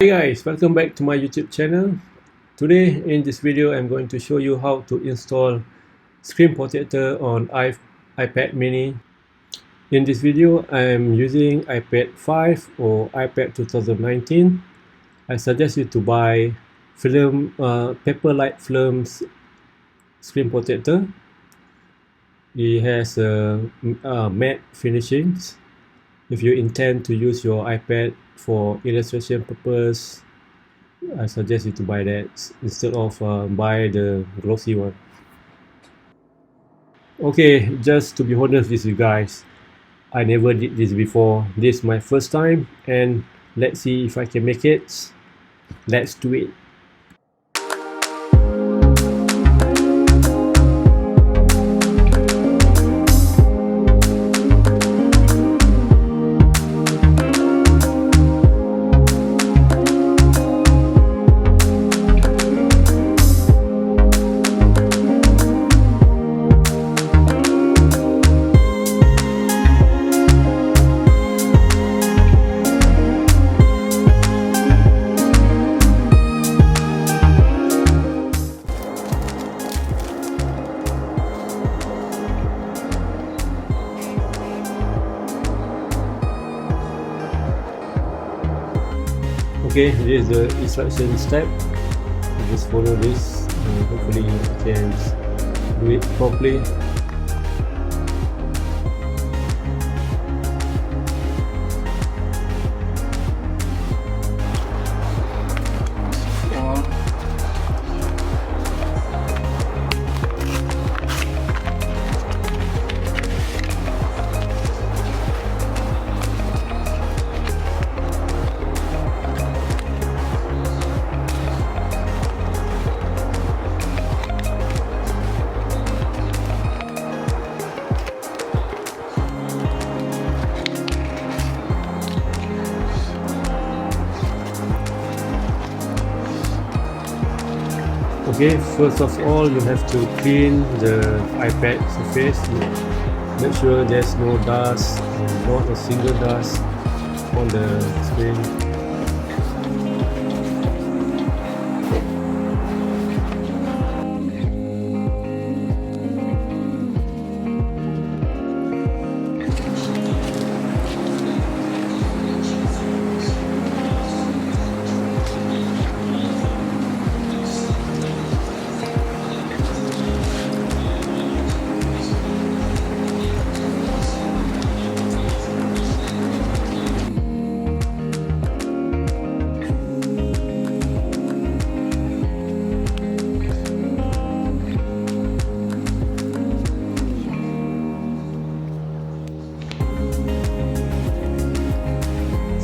Hey guys, welcome back to my YouTube channel. Today in this video I'm going to show you how to install screen protector on iPad mini. In this video I am using iPad 5 or iPad 2019. I suggest you to buy Paperlight Film's screen protector. It has matte finishings. If you intend to use your iPad for illustration purpose, I suggest you to buy that instead of buy the glossy one. Okay, just to be honest with you guys, I never did this before. This is my first time, and let's see if I can make it. Let's do it. Okay, this is the instruction step. You just follow this and hopefully you can do it properly. Okay, first of all, you have to clean the iPad surface. Make sure there's no dust, not a single dust on the screen.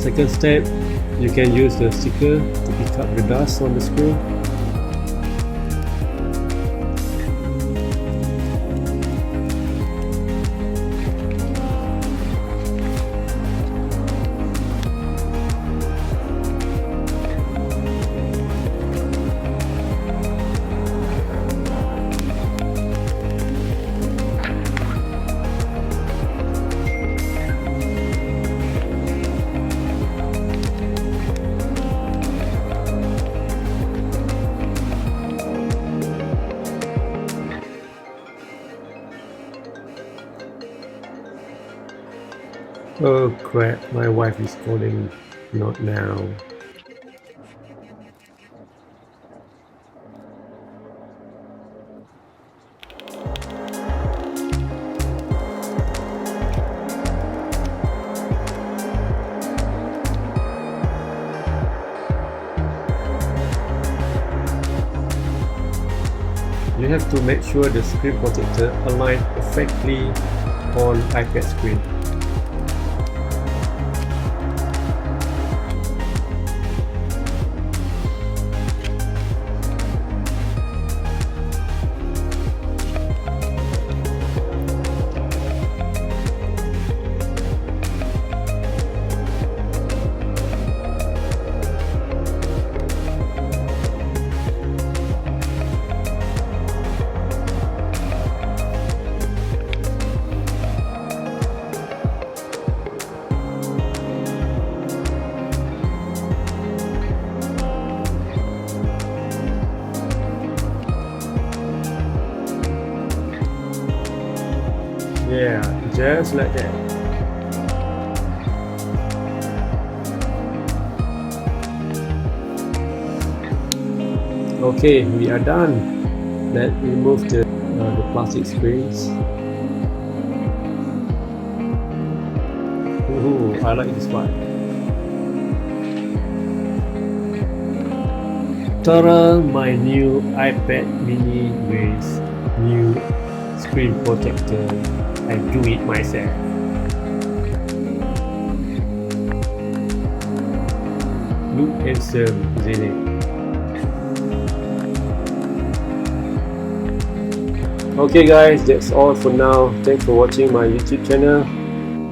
Second step, you can use the sticker to pick up the dust on the screw. Oh crap, my wife is calling. Not now. You have to make sure the screen protector aligns perfectly on iPad screen. Yeah, just like that. Okay, we are done. Let's remove the plastic screens. Ooh, I like this one. Cara, my new iPad mini with new screen protector. I do it myself. Look handsome, isn't it? Okay guys, that's all for now. Thanks for watching my YouTube channel.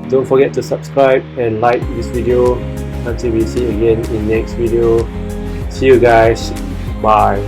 Don't forget to subscribe and like this video. Until we see again in next video. See you guys. Bye.